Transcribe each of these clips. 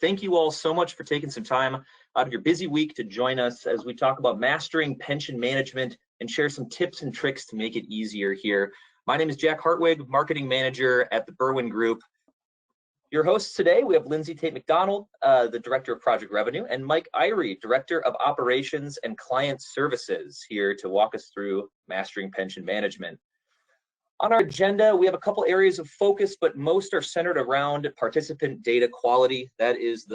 Thank you all so much for taking some time out of your busy week to join us as we talk about mastering pension management and share some tips and tricks to make it easier here. My name is Jack Hartwig, Marketing Manager at the Berwin Group. Your hosts today, we have Lindsay Tate McDonald, the Director of Project Revenue, and Mike Irie, Director of Operations and Client Services, here to walk us through mastering pension management. On our agenda, we have a couple areas of focus, but most are centered around participant data quality. That is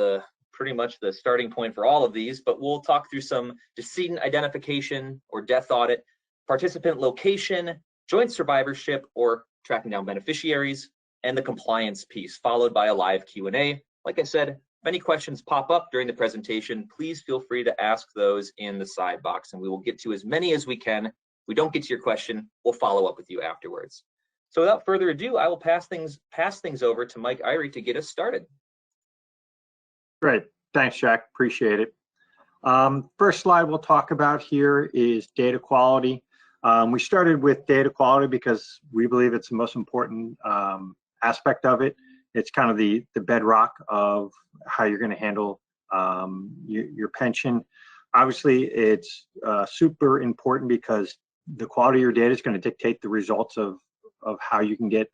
pretty much the starting point for all of these, but we'll talk through some decedent identification or death audit, participant location, joint survivorship or tracking down beneficiaries, and the compliance piece, followed by a live Q&A. Like I said, if any questions pop up during the presentation, please feel free to ask those in the side box, and we will get to as many as we can. If we don't get to your question, we'll follow up with you afterwards. So without further ado, I will pass things over to Mike Irie to get us started. Great, thanks, Jack. Appreciate it. First slide we'll talk about here is data quality. We started with data quality because we believe it's the most important aspect of it. It's kind of the bedrock of how you're going to handle your pension. Obviously, it's super important because the quality of your data is going to dictate the results of how you can get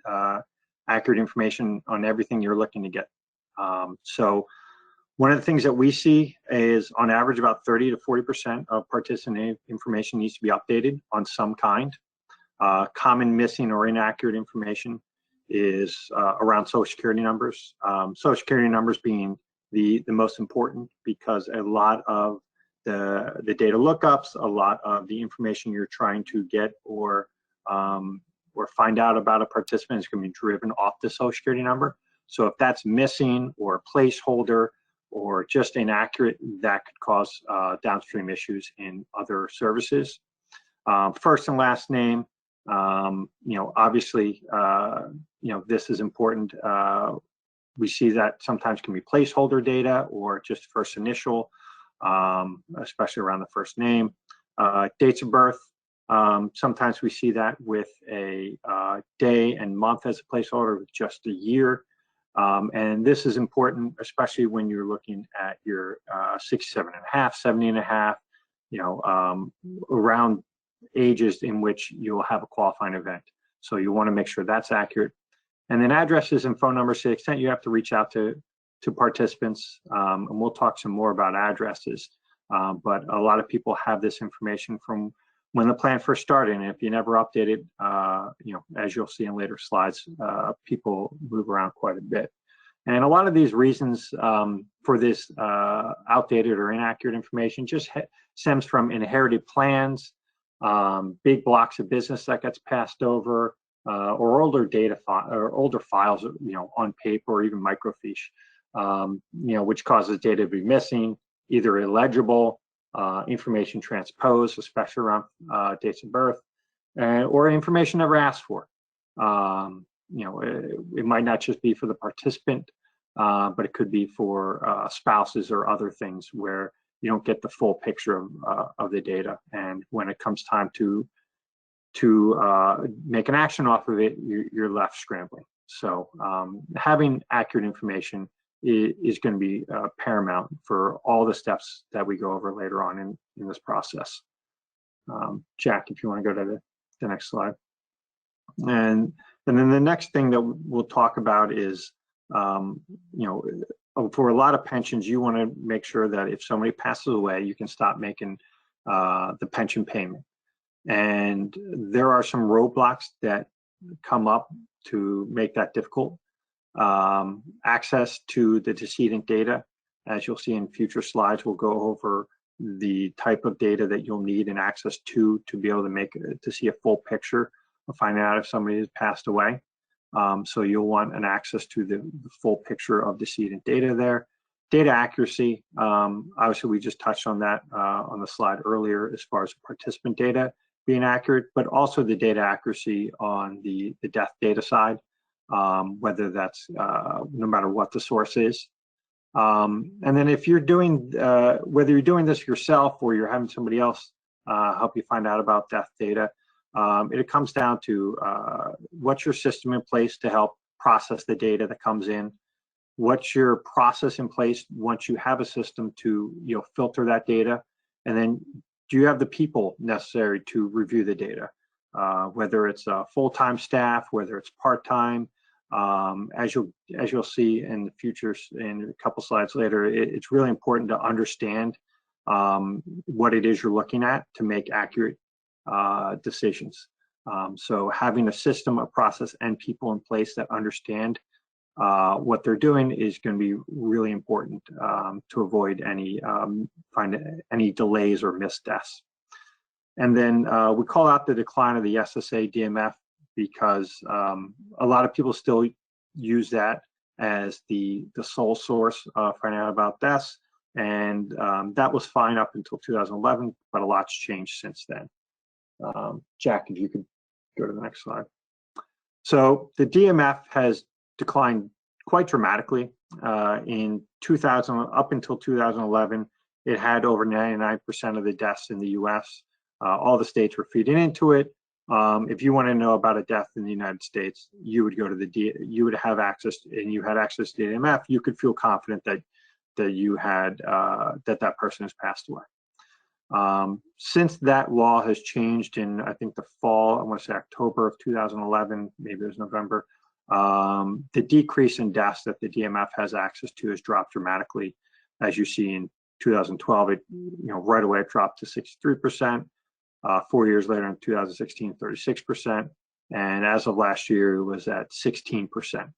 accurate information on everything you're looking to get. So one of the things that we see is on average about 30 to 40% of participant information needs to be updated on some kind. Common missing or inaccurate information is around Social Security numbers. Social Security numbers being the most important because a lot of the data lookups, a lot of the information you're trying to get or find out about a participant is going to be driven off the Social Security number. So if that's missing or a placeholder or just inaccurate, that could cause downstream issues in other services. First and last name, obviously, this is important. We see that sometimes can be placeholder data or just first initial, especially around the first name. Dates of birth, sometimes we see that with a day and month as a placeholder with just a year. And this is important, especially when you're looking at your 67 and a half, 70 and a half, around ages in which you'll have a qualifying event. So you want to make sure that's accurate. And then addresses and phone numbers to the extent you have to reach out to participants. And we'll talk some more about addresses. But a lot of people have this information from when the plan first started, and if you never update it, as you'll see in later slides, people move around quite a bit. And a lot of these reasons for this outdated or inaccurate information just stems from inherited plans, big blocks of business that gets passed over, or older data or older files, on paper or even microfiche, which causes data to be missing, either illegible, information transposed, especially around dates of birth, or information never asked for. It might not just be for the participant, but it could be for spouses or other things where you don't get the full picture of the data. And when it comes time to make an action off of it, you're left scrambling. So having accurate information is going to be paramount for all the steps that we go over later on in this process. Jack, if you want to go to the next slide. And then the next thing that we'll talk about is, for a lot of pensions, you want to make sure that if somebody passes away, you can stop making the pension payment. And there are some roadblocks that come up to make that difficult. Access to the decedent data, as you'll see in future slides, we'll go over the type of data that you'll need and access to be able to see a full picture of finding out if somebody has passed away. So you'll want an access to the full picture of decedent data there. Data accuracy, obviously we just touched on that on the slide earlier as far as participant data being accurate, but also the data accuracy on the death data side. Whether that's no matter what the source is. And then if you're doing, whether you're doing this yourself or you're having somebody else help you find out about death data, it comes down to what's your system in place to help process the data that comes in. what's your process in place once you have a system to filter that data, and then do you have the people necessary to review the data, whether it's full-time staff, whether it's part-time. As you'll see in the future, in a couple slides later, it's really important to understand what it is you're looking at to make accurate decisions. So having a system, a process, and people in place that understand what they're doing is going to be really important to avoid any delays or missed deaths. And then we call out the decline of the SSA DMF because a lot of people still use that as the sole source finding out about deaths, and that was fine up until 2011, but a lot's changed since then. Jack, if you could go to the next slide. So the DMF has declined quite dramatically. In 2000, up until 2011, it had over 99% of the deaths in the US. All the states were feeding into it. If you want to know about a death in the United States, you would go to you would have access, and you had access to the DMF. You could feel confident that you had that person has passed away. Since that law has changed in, I think, the fall, I want to say October of 2011, maybe it was November, the decrease in deaths that the DMF has access to has dropped dramatically. As you see in 2012, it right away it dropped to 63%. 4 years later in 2016, 36%. And as of last year, it was at 16%.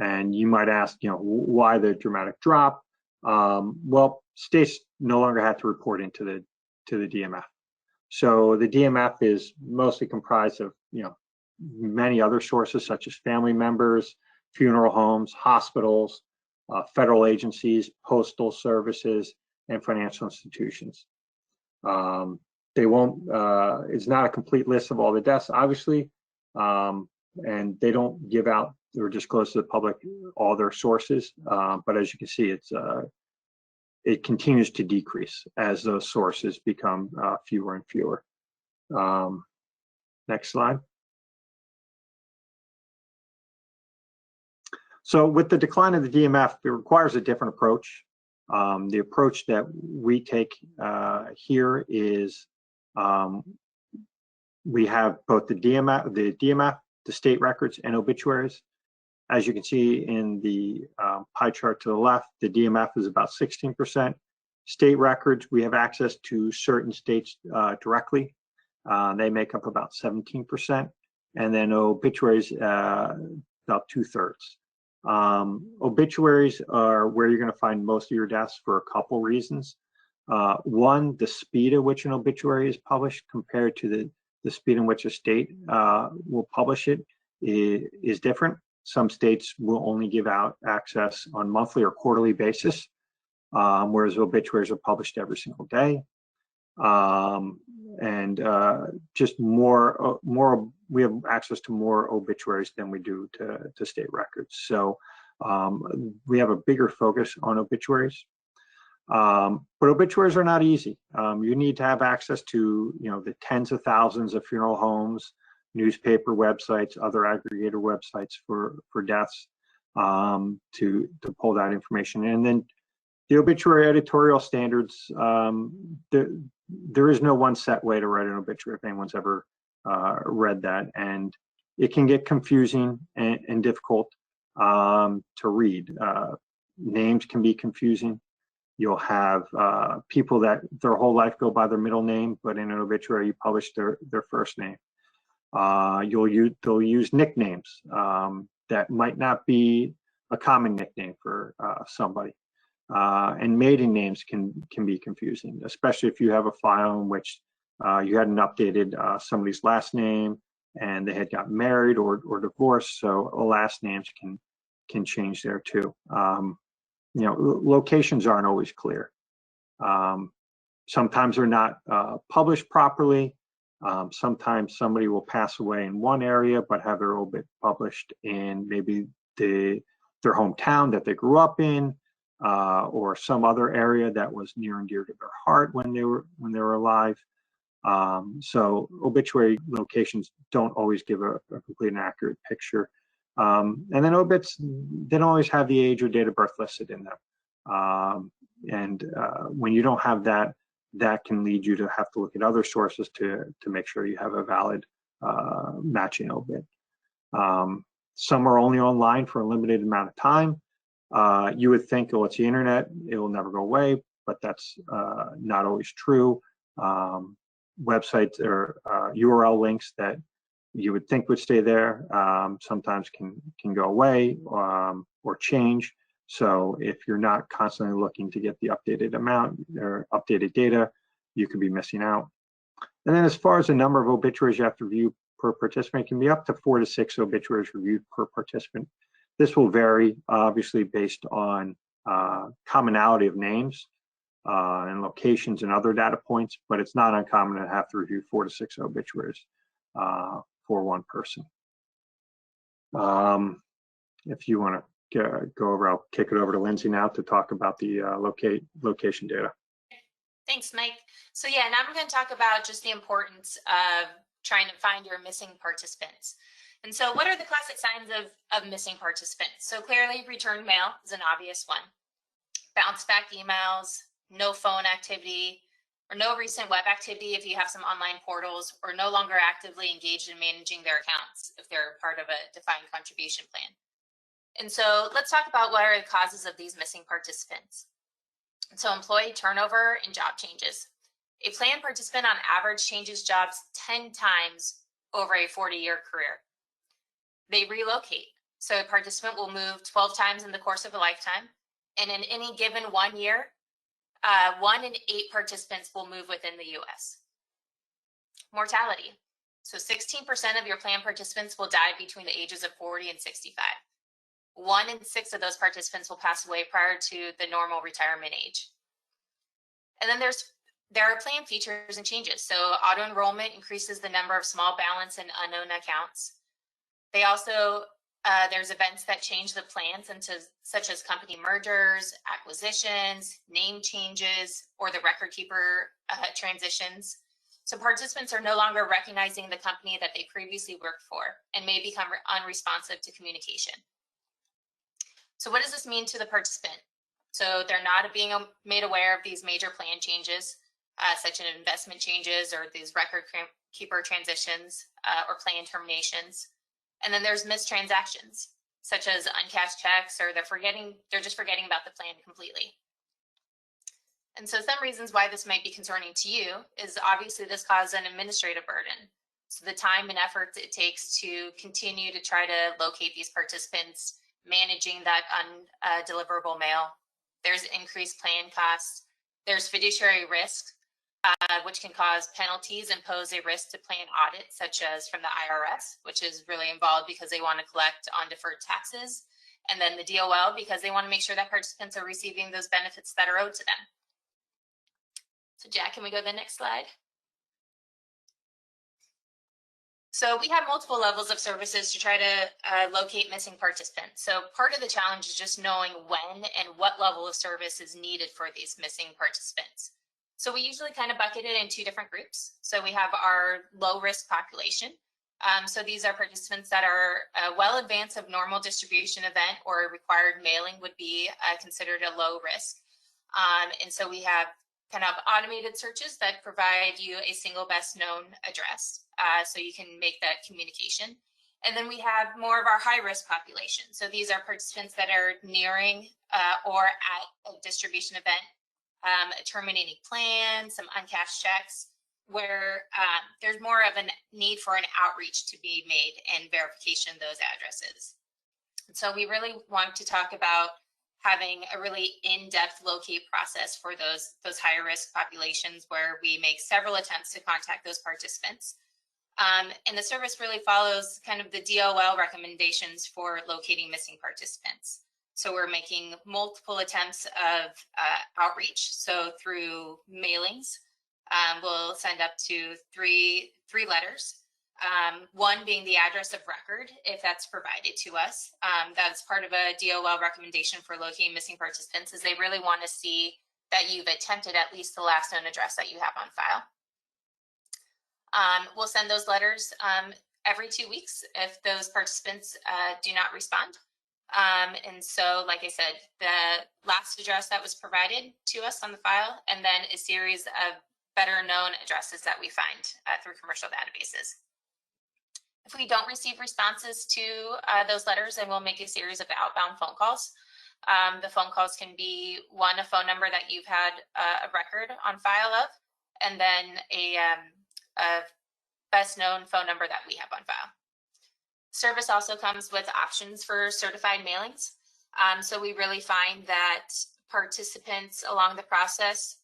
And you might ask, why the dramatic drop? Well, states no longer had to report into the DMF. So the DMF is mostly comprised of, many other sources such as family members, funeral homes, hospitals, federal agencies, postal services, and financial institutions. They won't, it's not a complete list of all the deaths, obviously, and they don't give out or disclose to the public all their sources. But as you can see, it continues to decrease as those sources become fewer and fewer. Next slide. So with the decline of the DMF, it requires a different approach. The approach that we take here is we have both the DMF, the state records, and obituaries. As you can see in the pie chart to the left, the DMF is about 16%. State records, we have access to certain states directly. They make up about 17%. And then obituaries, about 2/3. Obituaries are where you're going to find most of your deaths for a couple reasons. One, the speed at which an obituary is published compared to the speed in which a state will publish it is different. Some states will only give out access on monthly or quarterly basis, whereas obituaries are published every single day. Just more, we have access to more obituaries than we do to state records. So we have a bigger focus on obituaries. But obituaries are not easy. You need to have access to, the tens of thousands of funeral homes, newspaper websites, other aggregator websites for deaths to pull that information. And then the obituary editorial standards, there is no one set way to write an obituary, if anyone's ever read that. And it can get confusing and difficult to read. Names can be confusing. You'll have people that their whole life go by their middle name, but in an obituary you publish their first name. They'll use nicknames that might not be a common nickname for somebody. And maiden names can be confusing, especially if you have a file in which you hadn't updated somebody's last name and they had got married or divorced. So last names can change there too. Locations aren't always clear. Sometimes they're not published properly. Sometimes somebody will pass away in one area but have their obit published in maybe their hometown that they grew up in, or some other area that was near and dear to their heart when they were alive. So obituary locations don't always give a complete and accurate picture. And then obits, they don't always have the age or date of birth listed in them. When you don't have that, that can lead you to have to look at other sources to make sure you have a valid matching obit. Some are only online for a limited amount of time. You would think, oh, it's the internet, it will never go away, but that's not always true. Websites or URL links that you would think would stay there sometimes can go away or change. So if you're not constantly looking to get the updated amount or updated data, you could be missing out. And then as far as the number of obituaries you have to review per participant, it can be up to 4 to 6 obituaries reviewed per participant. This will vary, obviously, based on commonality of names and locations and other data points, but it's not uncommon to have to review 4 to 6 obituaries for one person. If you want to go over, I'll kick it over to Lindsay now to talk about the location data. Thanks, Mike. So yeah, now I'm going to talk about just the importance of trying to find your missing participants. And so what are the classic signs of missing participants? So clearly return mail is an obvious one. Bounce back emails, no phone activity, or no recent web activity if you have some online portals, or no longer actively engaged in managing their accounts if they're part of a defined contribution plan. And so let's talk about what are the causes of these missing participants. So employee turnover and job changes. A plan participant on average changes jobs 10 times over a 40-year career. They relocate. So a participant will move 12 times in the course of a lifetime. And in any given 1 year, 1 in 8 participants will move within the US. Mortality. So 16% of your plan participants will die between the ages of 40 and 65. 1 in 6 of those participants will pass away prior to the normal retirement age. And then there are plan features and changes. So auto enrollment increases the number of small balance and unknown accounts. They also, there's events that change the plans, such as company mergers, acquisitions, name changes, or the record keeper transitions. So participants are no longer recognizing the company that they previously worked for and may become unresponsive to communication. So what does this mean to the participant? So they're not being made aware of these major plan changes, such as investment changes or these record keeper transitions or plan terminations. And then there's missed transactions, such as uncashed checks, or they're just forgetting about the plan completely. And so some reasons why this might be concerning to you is obviously this causes an administrative burden. So the time and effort it takes to continue to try to locate these participants, managing that undeliverable mail. There's increased plan costs. There's fiduciary risk, which can cause penalties and pose a risk to plan audit, such as from the IRS, which is really involved because they want to collect on deferred taxes, and then the DOL because they want to make sure that participants are receiving those benefits that are owed to them. So Jack, can we go to the next slide? So we have multiple levels of services to try to locate missing participants. So part of the challenge is just knowing when and what level of service is needed for these missing participants. So we usually kind of bucket it in 2 different groups. So we have our low risk population. So these are participants that are well advanced of normal distribution event or required mailing would be considered a low risk. And so we have kind of automated searches that provide you a single best known address, so you can make that communication. And then we have more of our high risk population. So these are participants that are nearing or at a distribution event, a terminating plan, some uncashed checks, where there's more of a need for an outreach to be made and verification of those addresses. And so we really want to talk about having a really in-depth locate process for those higher risk populations where we make several attempts to contact those participants. And the service really follows kind of the DOL recommendations for locating missing participants. So we're making multiple attempts of outreach. So through mailings, we'll send up to three letters. 1 being the address of record, if that's provided to us. That's part of a DOL recommendation for locating missing participants, is they really want to see that you've attempted at least the last known address that you have on file. We'll send those letters every 2 weeks if those participants do not respond. And so, like I said, the last address that was provided to us on the file, and then a series of better known addresses that we find through commercial databases. If we don't receive responses to those letters, then we'll make a series of outbound phone calls. The phone calls can be a phone number that you've had a record on file of, and then a best known phone number that we have on file. Service also comes with options for certified mailings. So we really find that participants along the process,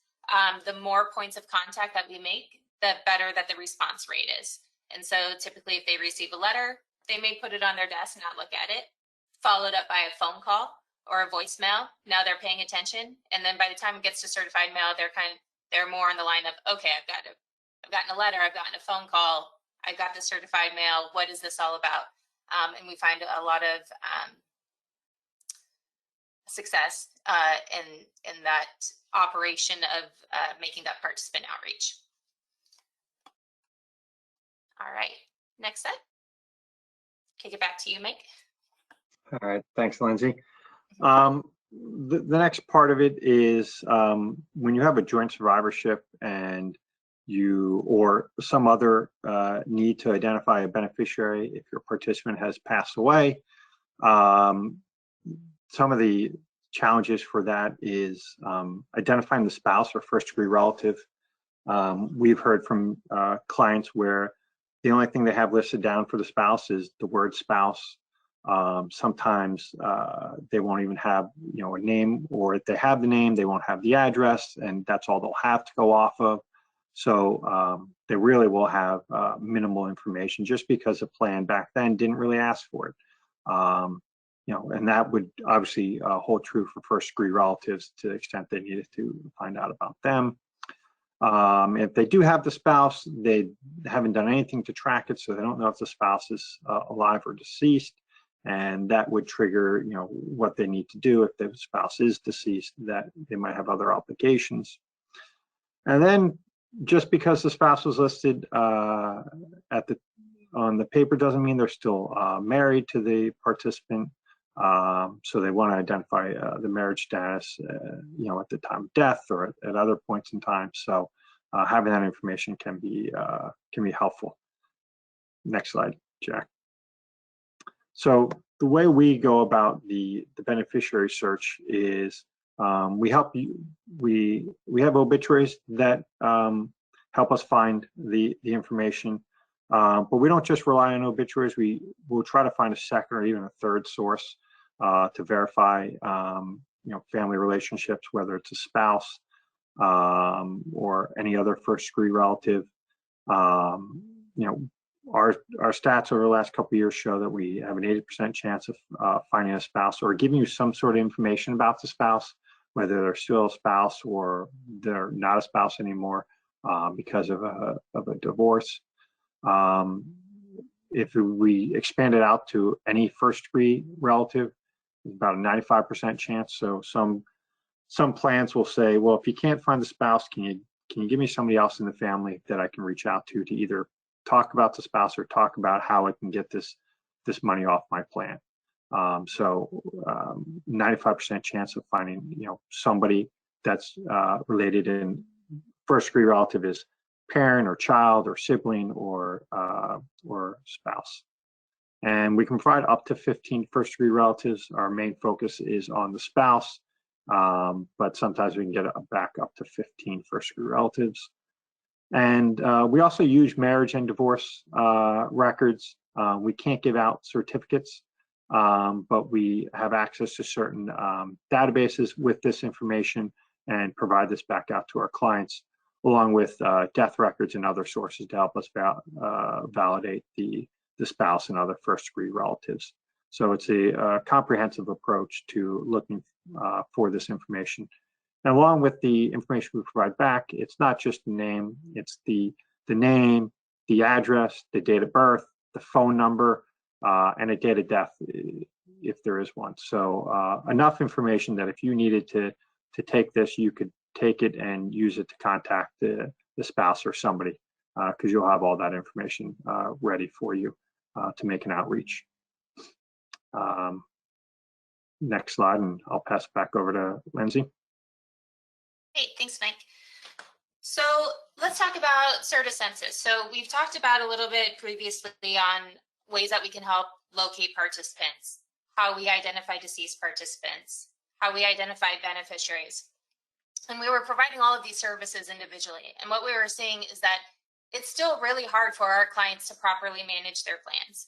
the more points of contact that we make, the better that the response rate is. And so typically if they receive a letter, they may put it on their desk, not look at it, followed up by a phone call or a voicemail. Now they're paying attention. And then by the time it gets to certified mail, they're more on the line of, okay, I've gotten a letter, I've gotten a phone call, I got the certified mail, what is this all about? And we find a lot of success in that operation of making that participant outreach. All right, next set. Kick it back to you, Mike. All right, thanks, Lindsay. The next part of it is when you have a joint survivorship and you or some other need to identify a beneficiary if your participant has passed away. Some of the challenges for that is identifying the spouse or first-degree relative. We've heard from clients where the only thing they have listed down for the spouse is the word spouse. Sometimes they won't even have a name, or if they have the name, they won't have the address, and that's all they'll have to go off of. So they really will have minimal information, just because the plan back then didn't really ask for it. And that would obviously hold true for first-degree relatives to the extent they needed to find out about them. If they do have the spouse, they haven't done anything to track it, so they don't know if the spouse is alive or deceased, and that would trigger what they need to do if the spouse is deceased, that they might have other obligations. And then just because the spouse was listed on the paper doesn't mean they're still married to the participant. So they want to identify the marriage status, at the time of death or at other points in time. So having that information can be helpful. Next slide, Jack. So the way we go about the beneficiary search is we have obituaries that help us find the information, but we don't just rely on obituaries. We will try to find a second or even a third source to verify family relationships, whether it's a spouse or any other first-degree relative. Our stats over the last couple of years show that we have an 80% chance of finding a spouse or giving you some sort of information about the spouse, whether they're still a spouse or they're not a spouse anymore because of a divorce. If we expand it out to any first-degree relative, about a 95% chance. So some plans will say, well, if you can't find the spouse, can you give me somebody else in the family that I can reach out to either talk about the spouse or talk about how I can get this money off my plan. So 95% chance of finding somebody that's related in first-degree relative is parent or child or sibling or spouse. And we can provide up to 15 first-degree relatives. Our main focus is on the spouse, but sometimes we can get back up to 15 first-degree relatives. And we also use marriage and divorce records. We can't give out certificates, but we have access to certain databases with this information and provide this back out to our clients, along with death records and other sources to help us validate the spouse and other first-degree relatives. So it's a comprehensive approach to looking for this information. And along with the information we provide back, it's not just the name, it's the name, the address, the date of birth, the phone number, and a date of death if there is one. So enough information that if you needed to take this, you could take it and use it to contact the spouse or somebody, because you'll have all that information ready for you to make an outreach. Next slide, and I'll pass it back over to Lindsay. Hey, thanks, Mike. So let's talk about CertiCensus. So we've talked about a little bit previously on ways that we can help locate participants, how we identify deceased participants, how we identify beneficiaries. And we were providing all of these services individually. And what we were seeing is that it's still really hard for our clients to properly manage their plans.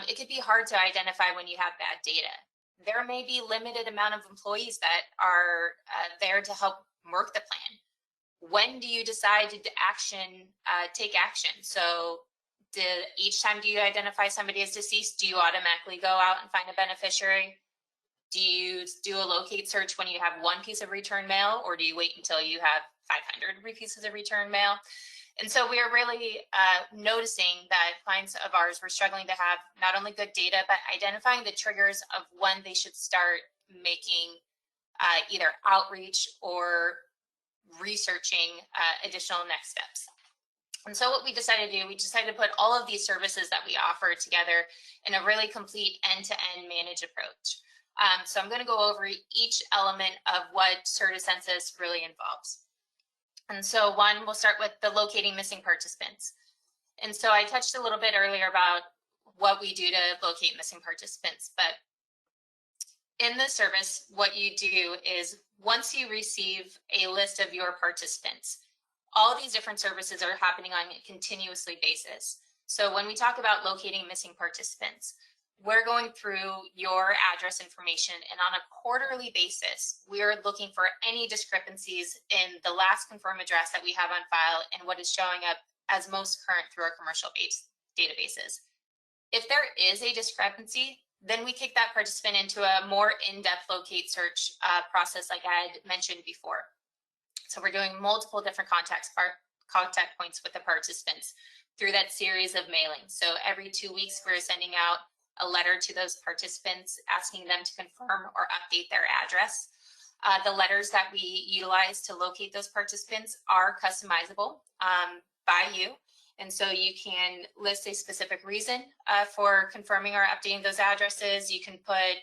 It could be hard to identify when you have bad data. There may be limited amount of employees that are there to help work the plan. When do you decide to take action? So each time do you identify somebody as deceased, do you automatically go out and find a beneficiary? Do you do a locate search when you have one piece of return mail, or do you wait until you have 500 pieces of return mail? And so we are really noticing that clients of ours were struggling to have not only good data, but identifying the triggers of when they should start making either outreach or researching additional next steps. And so what we decided to do, we decided to put all of these services that we offer together in a really complete end-to-end managed approach. So I'm going to go over each element of what CertiCensus really involves. And so one, we'll start with the locating missing participants. And so I touched a little bit earlier about what we do to locate missing participants, but in the service, what you do is once you receive a list of your participants, all of these different services are happening on a continuously basis. So when we talk about locating missing participants, we're going through your address information, and on a quarterly basis, we're looking for any discrepancies in the last confirmed address that we have on file and what is showing up as most current through our commercial databases. If there is a discrepancy, then we kick that participant into a more in-depth locate search process like I had mentioned before. So we're doing multiple different contact points with the participants through that series of mailings. So every 2 weeks, we're sending out a letter to those participants asking them to confirm or update their address. The letters that we utilize to locate those participants are customizable by you. And so you can list a specific reason for confirming or updating those addresses. You can put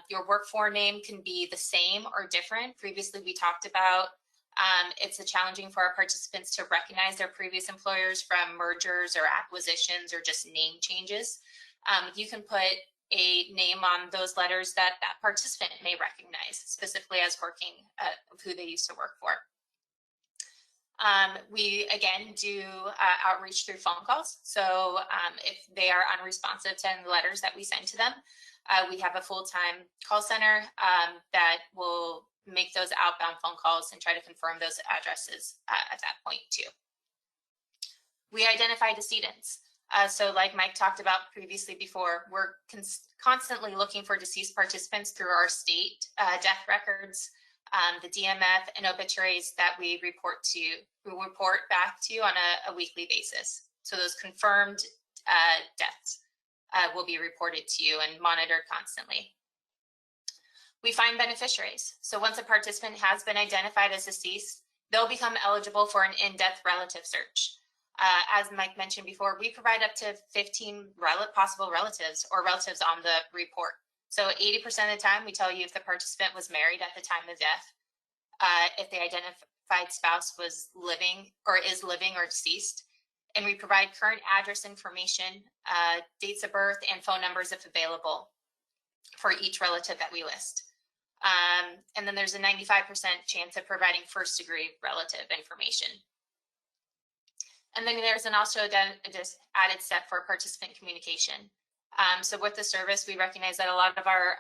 your work for name can be the same or different. Previously, we talked about it's challenging for our participants to recognize their previous employers from mergers or acquisitions or just name changes. You can put a name on those letters that that participant may recognize, specifically as working of who they used to work for. We, again, do outreach through phone calls. So if they are unresponsive to the letters that we send to them, we have a full-time call center that will make those outbound phone calls and try to confirm those addresses at that point too. We identify decedents. So like Mike talked about previously before, we're constantly looking for deceased participants through our state death records, the DMF and obituaries that we report back to you on a weekly basis. So those confirmed deaths will be reported to you and monitored constantly. We find beneficiaries. So once a participant has been identified as deceased, they'll become eligible for an in-depth relative search. As Mike mentioned before, we provide up to 15 possible relatives or relatives on the report. So 80% of the time, we tell you if the participant was married at the time of death, if the identified spouse was living or is living or deceased, and we provide current address information, dates of birth, and phone numbers if available for each relative that we list. And then there's a 95% chance of providing first degree relative information. And then there's also an added step for participant communication. So with the service, we recognize that a lot of our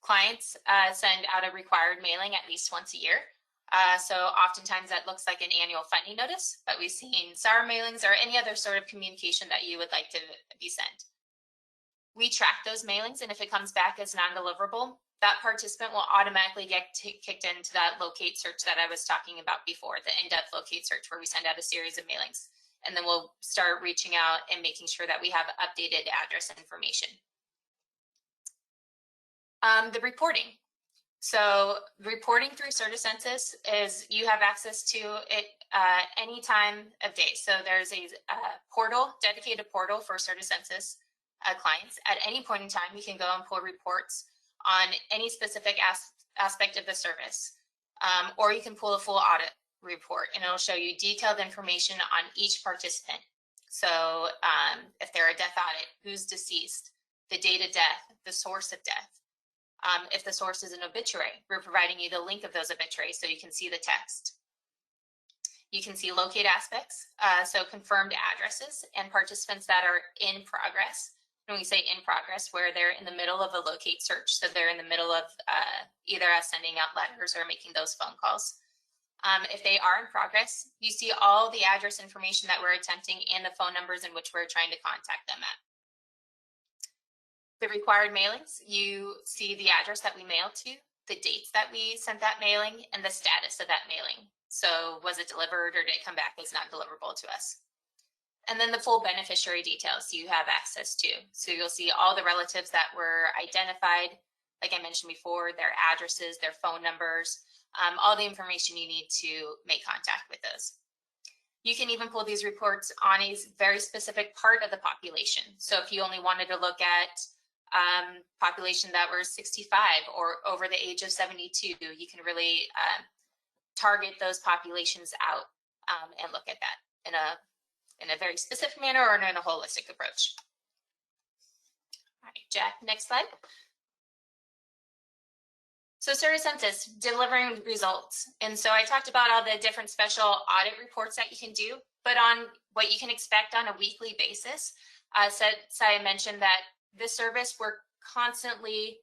clients send out a required mailing at least once a year. So oftentimes that looks like an annual funding notice, but we've seen SAR mailings or any other sort of communication that you would like to be sent. We track those mailings, and if it comes back as non-deliverable, that participant will automatically get kicked into that locate search that I was talking about before, the in-depth locate search where we send out a series of mailings. And then we'll start reaching out and making sure that we have updated address information. The reporting. So reporting through CertiCensus is you have access to it any time of day. So there's a portal, dedicated portal for CertiCensus clients. At any point in time, you can go and pull reports on any specific aspect of the service, or you can pull a full audit report, and it'll show you detailed information on each participant. So if they're a death audit, who's deceased, the date of death, the source of death. If the source is an obituary, we're providing you the link of those obituaries so you can see the text. You can see locate aspects, so confirmed addresses and participants that are in progress. When we say in progress, where they're in the middle of a locate search, so they're in the middle of either us sending out letters or making those phone calls. If they are in progress, you see all the address information that we're attempting and the phone numbers in which we're trying to contact them at. The required mailings, you see the address that we mailed to, the dates that we sent that mailing, and the status of that mailing. So was it delivered or did it come back as not deliverable to us? And then the full beneficiary details you have access to. So you'll see all the relatives that were identified, like I mentioned before, their addresses, their phone numbers, all the information you need to make contact with those. You can even pull these reports on a very specific part of the population. So if you only wanted to look at population that were 65 or over the age of 72, you can really target those populations out and look at that in a very specific manner or in a holistic approach. All right, Jack, next slide. So CertiCensus, delivering results. And so I talked about all the different special audit reports that you can do, but on what you can expect on a weekly basis, I mentioned that this service, we're constantly,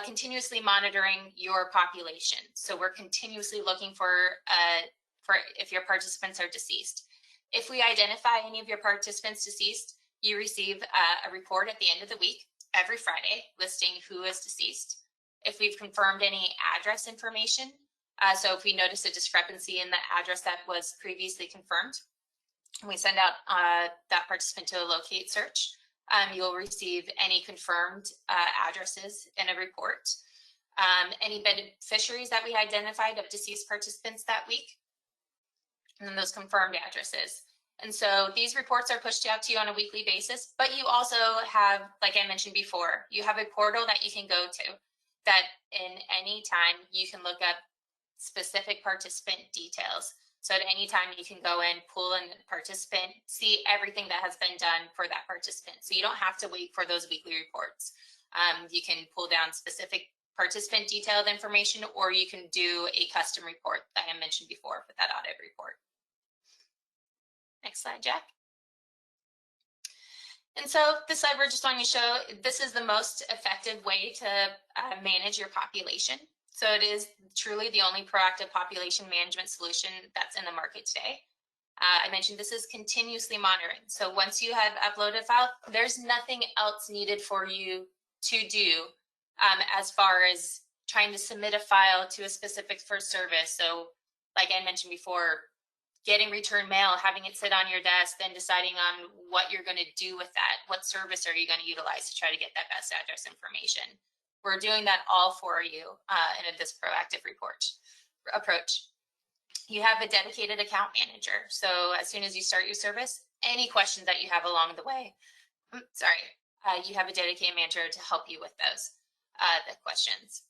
continuously monitoring your population. So we're continuously looking for if your participants are deceased. If we identify any of your participants deceased, you receive a report at the end of the week, every Friday, listing who is deceased. If we've confirmed any address information, so if we notice a discrepancy in the address that was previously confirmed, we send out that participant to a locate search. You'll receive any confirmed addresses in a report. Any beneficiaries that we identified of deceased participants that week, and then those confirmed addresses. And so these reports are pushed out to you on a weekly basis, but you also have, like I mentioned before, you have a portal that you can go to that in any time you can look up specific participant details. So at any time you can go in, pull in participant, see everything that has been done for that participant. So you don't have to wait for those weekly reports. You can pull down specific participant detailed information, or you can do a custom report that I mentioned before for that audit report. Next slide, Jack. And so this slide, we're just wanting to show this is the most effective way to manage your population. So it is truly the only proactive population management solution that's in the market today. I mentioned this is continuously monitoring. So once you have uploaded a file, there's nothing else needed for you to do as far as trying to submit a file to a specific first service. So like I mentioned before, getting return mail, having it sit on your desk, then deciding on what you're going to do with that. What service are you going to utilize to try to get that best address information? We're doing that all for you in this proactive approach. You have a dedicated account manager. So as soon as you start your service, any questions that you have along the way, you have a dedicated manager to help you with those the questions.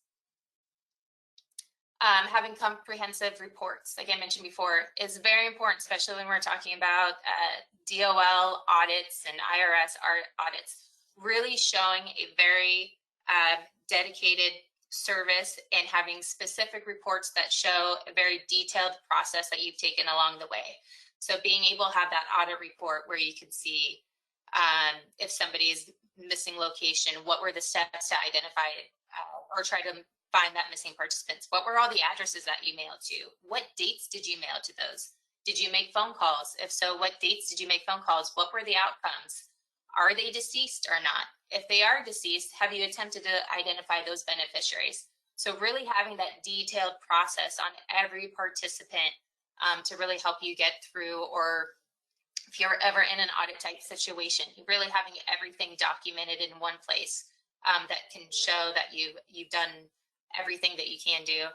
Having comprehensive reports, like I mentioned before, is very important, especially when we're talking about DOL audits and IRS audits, really showing a very dedicated service and having specific reports that show a very detailed process that you've taken along the way. So being able to have that audit report where you can see if somebody's missing location, what were the steps to identify or try to find that missing participants? What were all the addresses that you mailed to? What dates did you mail to those? Did you make phone calls? If so, what dates did you make phone calls? What were the outcomes? Are they deceased or not? If they are deceased, have you attempted to identify those beneficiaries? So really having that detailed process on every participant to really help you get through, or if you're ever in an audit type situation, really having everything documented in one place that can show that you've done everything that you can do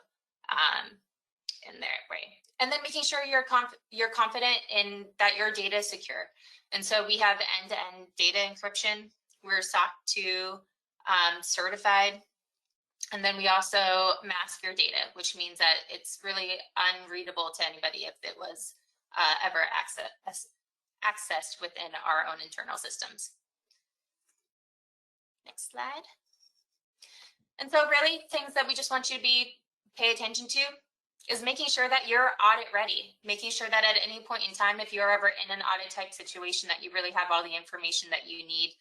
in their way. And then making sure you're confident in that your data is secure. And so we have end-to-end data encryption. We're SOC 2 certified. And then we also mask your data, which means that it's really unreadable to anybody if it was ever accessed within our own internal systems. Next slide. And so really things that we just want you to pay attention to is making sure that you're audit ready, making sure that at any point in time, if you're ever in an audit type situation, that you really have all the information that you need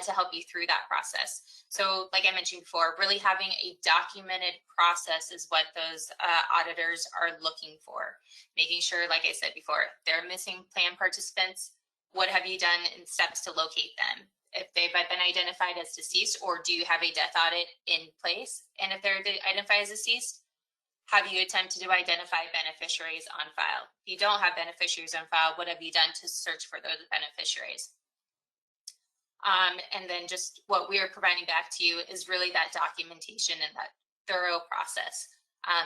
to help you through that process. So like I mentioned before, really having a documented process is what those auditors are looking for. Making sure, like I said before, they're missing plan participants. What have you done in steps to locate them? If they've been identified as deceased, or do you have a death audit in place? And if they're identified as deceased, have you attempted to identify beneficiaries on file? If you don't have beneficiaries on file, what have you done to search for those beneficiaries? And then just what we are providing back to you is really that documentation and that thorough process,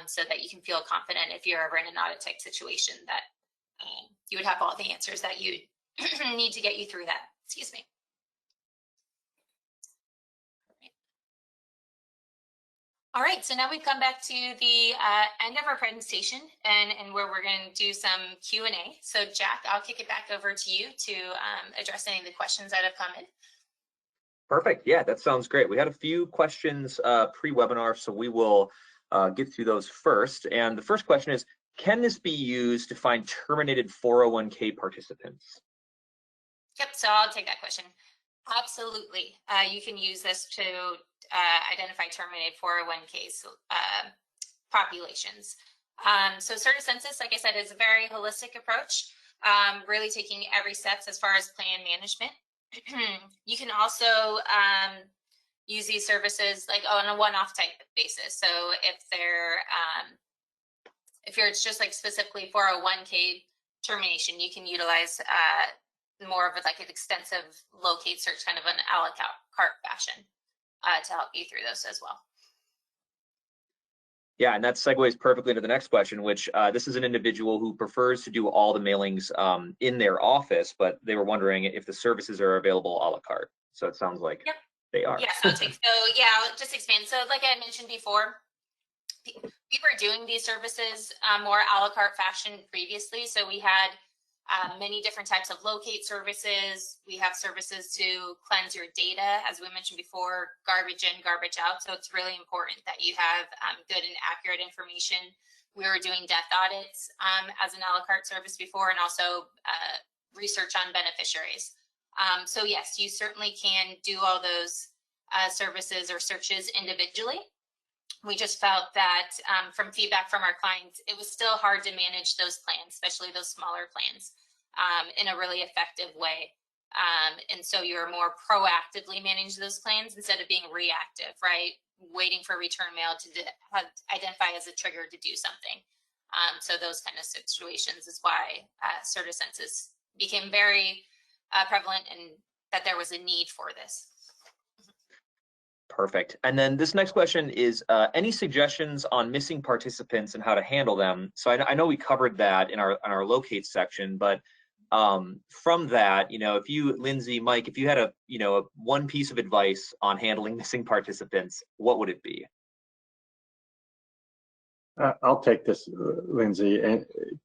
so that you can feel confident if you're ever in an audit type situation that you would have all the answers that you need to get you through that. Excuse me. All right, so now we've come back to the end of our presentation and where we're going to do some Q&A. So Jack, I'll kick it back over to you to address any of the questions that have come in. Perfect. Yeah, that sounds great. We had a few questions pre-webinar, so we will get through those first. And the first question is, can this be used to find terminated 401k participants? Yep, so I'll take that question. Absolutely. You can use this to identify terminated 401ks populations. So CertiCensus, like I said, is a very holistic approach, really taking every steps as far as plan management. You can also use these services like on a one-off type basis. So if it's just like specifically 401k termination, you can utilize more of like an extensive locate search, kind of an a la carte fashion, to help you through those as well. Yeah, and that segues perfectly into the next question, which this is an individual who prefers to do all the mailings in their office, but they were wondering if the services are available a la carte. So it sounds like yep. They are. Yeah, so yeah, I'll just expand. So like I mentioned before, we were doing these services more a la carte fashion previously. So we had many different types of locate services. We have services to cleanse your data, as we mentioned before, garbage in, garbage out. So it's really important that you have good and accurate information. We were doing death audits as an a la carte service before, and also research on beneficiaries. So yes, you certainly can do all those services or searches individually. We just felt that from feedback from our clients, it was still hard to manage those plans, especially those smaller plans, in a really effective way. And so you're more proactively manage those plans instead of being reactive, right? Waiting for return mail to identify as a trigger to do something. So those kind of situations is why CertiCensus became very prevalent, and that there was a need for this. Perfect. And then this next question is, any suggestions on missing participants and how to handle them? So I know we covered that in our locate section, but from that, if you, Lindsay, Mike, if you had one piece of advice on handling missing participants, what would it be? I'll take this, Lindsay,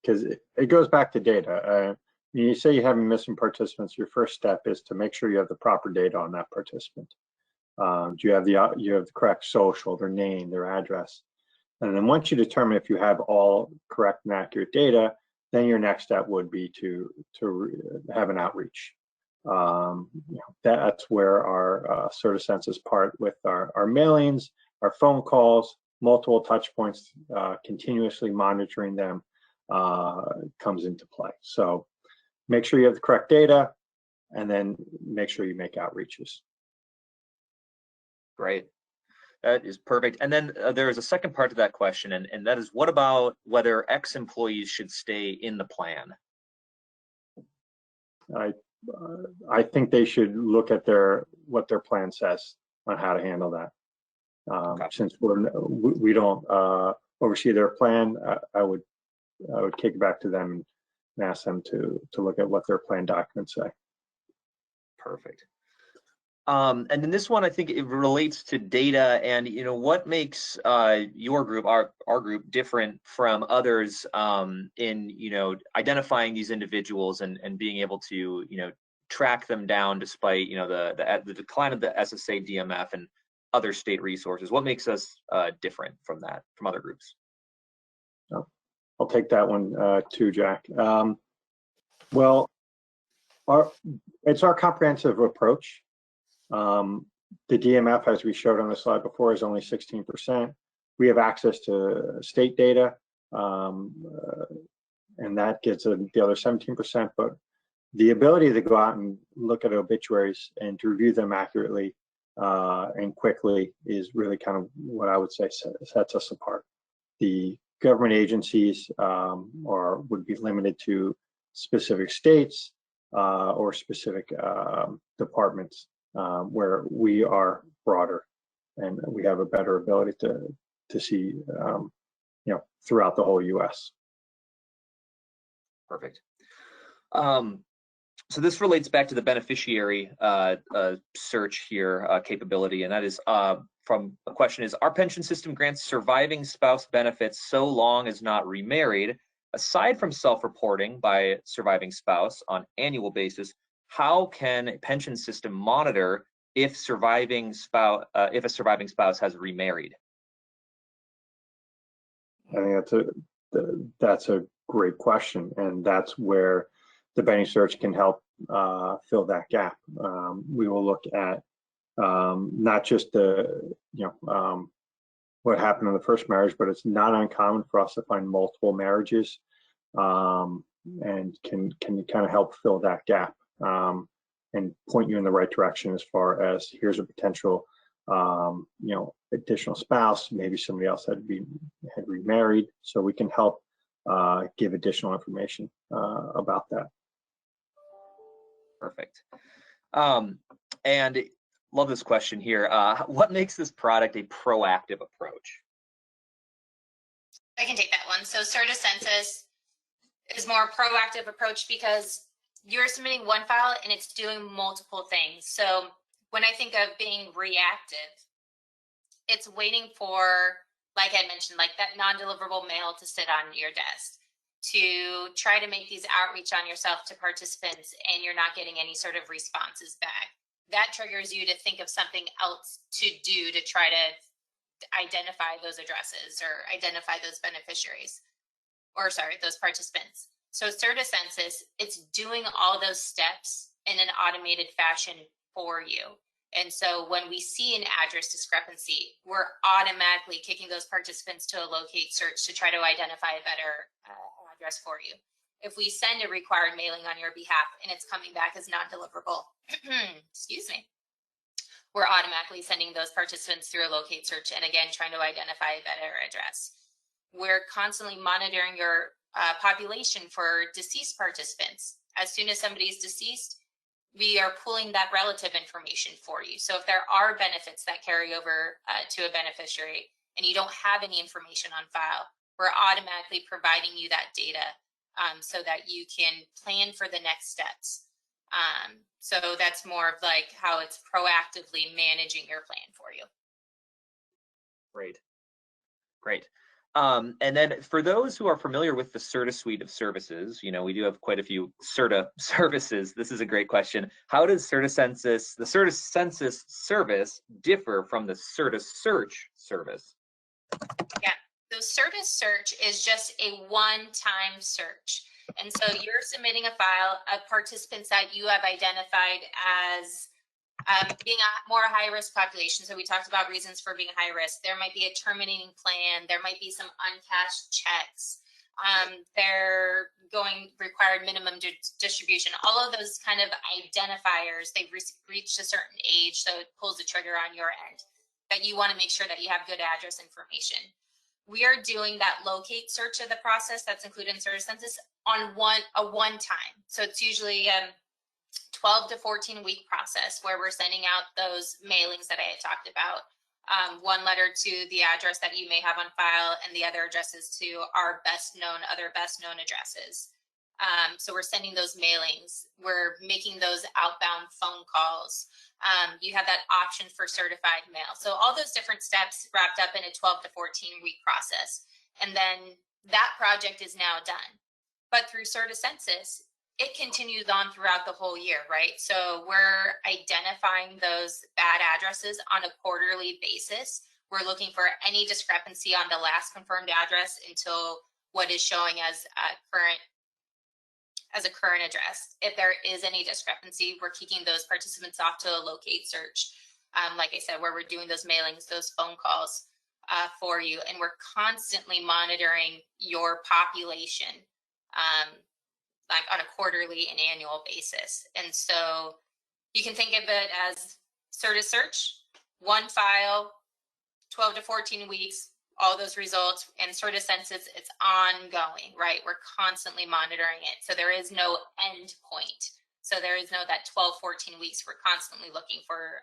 because it goes back to data. You say you have missing participants, your first step is to make sure you have the proper data on that participant. Do you have the correct social, their name, their address? And then once you determine if you have all correct and accurate data, then your next step would be to have an outreach. That's where our CertiCensus part with our mailings, our phone calls, multiple touch points, continuously monitoring them comes into play. So make sure you have the correct data, and then make sure you make outreaches. Great. That is perfect. And then there is a second part to that question, and that is, what about whether ex-employees should stay in the plan? I think they should look at what their plan says on how to handle that. Okay. Since we don't oversee their plan, I would kick it back to them and ask them to look at what their plan documents say. Perfect. And then this one, I think it relates to data, and what makes your group, our group, different from others in identifying these individuals and being able to track them down despite the decline of the SSA DMF and other state resources. What makes us different from other groups? I'll take that one too, Jack. Well, it's our comprehensive approach. The DMF, as we showed on the slide before, is only 16%. We have access to state data, and that gets the other 17%. But the ability to go out and look at obituaries and to review them accurately and quickly is really kind of what I would say sets us apart. The government agencies would be limited to specific states or specific departments. Where we are broader and we have a better ability to see, throughout the whole U.S. Perfect. So this relates back to the beneficiary search here capability, and that is from a question is, our pension system grants surviving spouse benefits so long as not remarried. Aside from self-reporting by surviving spouse on annual basis, how can a pension system monitor if a surviving spouse has remarried? I think that's a great question, and that's where the Benny search can help fill that gap. We will look at not just what happened in the first marriage, but it's not uncommon for us to find multiple marriages, and can kind of help fill that gap. And point you in the right direction as far as here's a potential, additional spouse, maybe somebody else had remarried, so we can help give additional information about that. Perfect. And love this question here. What makes this product a proactive approach? I can take that one. So CertiCensus is more proactive approach because you're submitting one file and it's doing multiple things. So when I think of being reactive, it's waiting for, like I mentioned, like that non-deliverable mail to sit on your desk, to try to make these outreach on yourself to participants and you're not getting any sort of responses back. That triggers you to think of something else to do to try to identify those addresses or identify those beneficiaries, or sorry, those participants. So CertiCensus, it's doing all those steps in an automated fashion for you. And so when we see an address discrepancy, we're automatically kicking those participants to a locate search to try to identify a better address for you. If we send a required mailing on your behalf and it's coming back as non-deliverable, excuse me, we're automatically sending those participants through a locate search and again, trying to identify a better address. We're constantly monitoring your population for deceased participants. As soon as somebody's deceased, we are pulling that relative information for you. So if there are benefits that carry over to a beneficiary and you don't have any information on file, we're automatically providing you that data so that you can plan for the next steps. So that's more of like how it's proactively managing your plan for you. Great. Great. And then for those who are familiar with the CERTA suite of services, we do have quite a few CERTA services. This is a great question. How does the CertiCensus service differ from the CERTA search service? Yeah, so CERTA search is just a one-time search. And so you're submitting a file of participants that you have identified as being a more high-risk population. So we talked about reasons for being high risk. There might be a terminating plan. There might be some uncashed checks. They're required minimum distribution. All of those kind of identifiers, they've reached a certain age, so it pulls the trigger on your end that you want to make sure that you have good address information. We are doing that locate search of the process that's included in CertiCensus on a one time. So it's usually 12 to 14 week process where we're sending out those mailings that I had talked about One letter to the address that you may have on file, and the other addresses to our other best known addresses. So we're sending those mailings. We're making those outbound phone calls. You have that option for certified mail. So all those different steps wrapped up in a 12 to 14 week process. And then that project is now done. But through CertiCensus, it continues on throughout the whole year, right? So we're identifying those bad addresses on a quarterly basis. We're looking for any discrepancy on the last confirmed address until what is showing as a current address. If there is any discrepancy, we're kicking those participants off to a locate search. Like I said, where we're doing those mailings, those phone calls for you, and we're constantly monitoring your population. Like on a quarterly and annual basis. And so you can think of it as CertiSearch, one file, 12 to 14 weeks, all those results, and CertiCensus, it's ongoing, right? We're constantly monitoring it. So there is no end point. So there is no that 12, 14 weeks, we're constantly looking for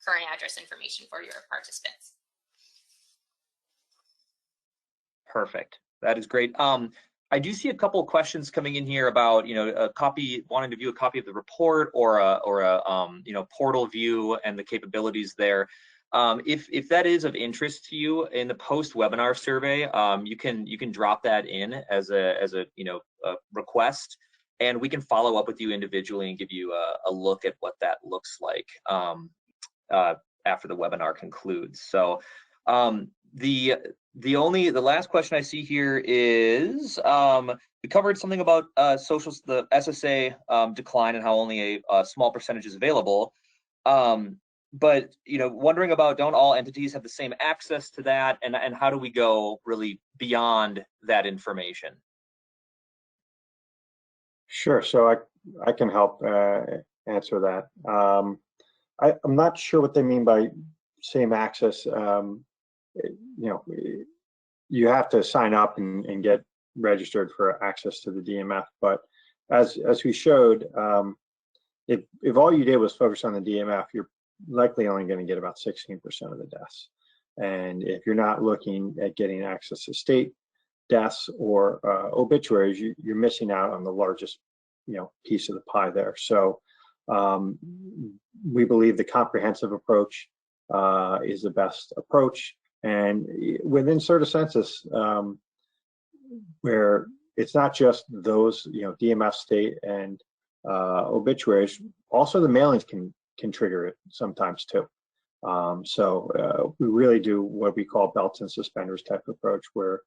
current address information for your participants. Perfect. That is great. I do see a couple of questions coming in here about, wanting to view a copy of the report or a portal view and the capabilities there. If that is of interest to you in the post-webinar survey, you can drop that in as a request, and we can follow up with you individually and give you a look at what that looks like after the webinar concludes. So the last question I see here is we covered something about the SSA decline and how only a small percentage is available. But wondering about, don't all entities have the same access to that, and how do we go really beyond that information? Sure. So I can help answer that. I'm not sure what they mean by same access. You have to sign up and get registered for access to the DMF. But as we showed, if all you did was focus on the DMF, you're likely only going to get about 16% of the deaths. And if you're not looking at getting access to state deaths or obituaries, you're missing out on the largest piece of the pie there. So we believe the comprehensive approach is the best approach. And within CertiCensus, where it's not just those, DMF, state, and obituaries, also the mailings can trigger it sometimes too. So we really do what we call belts and suspenders type approach, where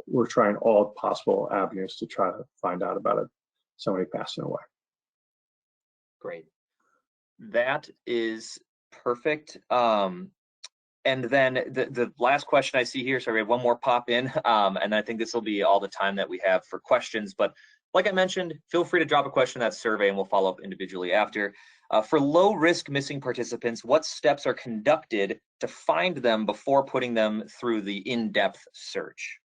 we're trying all possible avenues to try to find out about somebody passing away. Great. That is perfect. And then the last question I see here, sorry, we have one more pop in, and I think this will be all the time that we have for questions. But like I mentioned, feel free to drop a question in that survey and we'll follow up individually after. For low-risk missing participants, what steps are conducted to find them before putting them through the in-depth search?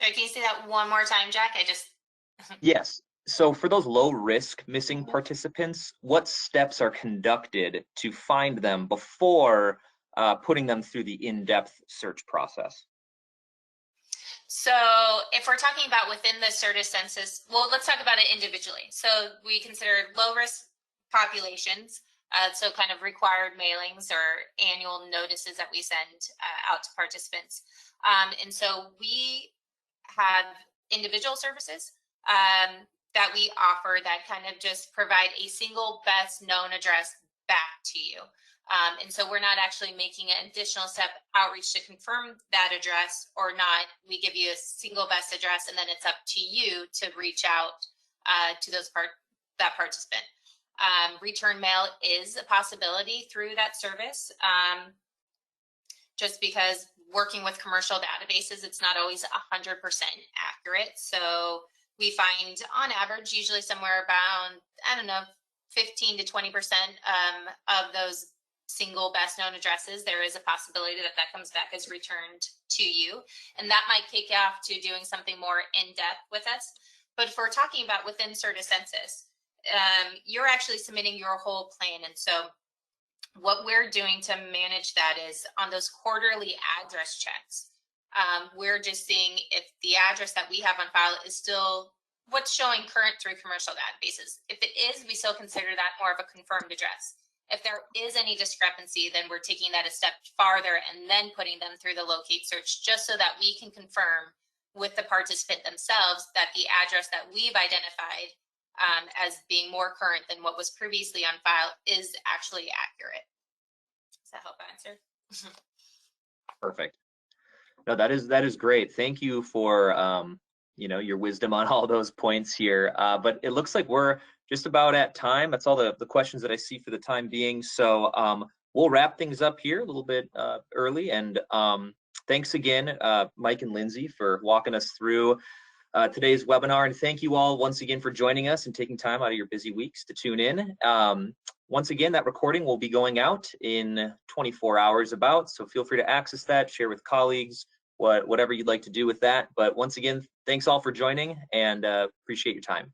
Can you say that one more time, Jack? Yes. So for those low-risk missing participants, what steps are conducted to find them before putting them through the in-depth search process? So if we're talking about within the CertiCensus, well, let's talk about it individually. So we consider low-risk populations, so kind of required mailings or annual notices that we send out to participants. And so we have individual services that we offer that kind of just provide a single best known address back to you. And so we're not actually making an additional step outreach to confirm that address or not. We give you a single best address, and then it's up to you to reach out to that participant. Return mail is a possibility through that service, just because working with commercial databases, it's not always 100% accurate. So we find on average, usually somewhere around, 15 to 20% of those single best known addresses, there is a possibility that comes back as returned to you. And that might kick off to doing something more in-depth with us. But if we're talking about within CertiCensus, you're actually submitting your whole plan. And so What we're doing to manage that is on those quarterly address checks. We're just seeing if the address that we have on file is still what's showing current through commercial databases. If it is, we still consider that more of a confirmed address. If there is any discrepancy, then we're taking that a step farther and then putting them through the locate search, just so that we can confirm with the participant themselves that the address that we've identified as being more current than what was previously on file is actually accurate. Does that help answer? Perfect. No, that is great. Thank you for your wisdom on all those points here. But it looks like we're just about at time. That's all the questions that I see for the time being. So we'll wrap things up here a little bit early. And thanks again, Mike and Lindsay, for walking us through today's webinar. And thank you all once again for joining us and taking time out of your busy weeks to tune in. Once again, that recording will be going out in 24 hours about, so feel free to access that, share with colleagues, whatever you'd like to do with that. But once again, thanks all for joining, and appreciate your time.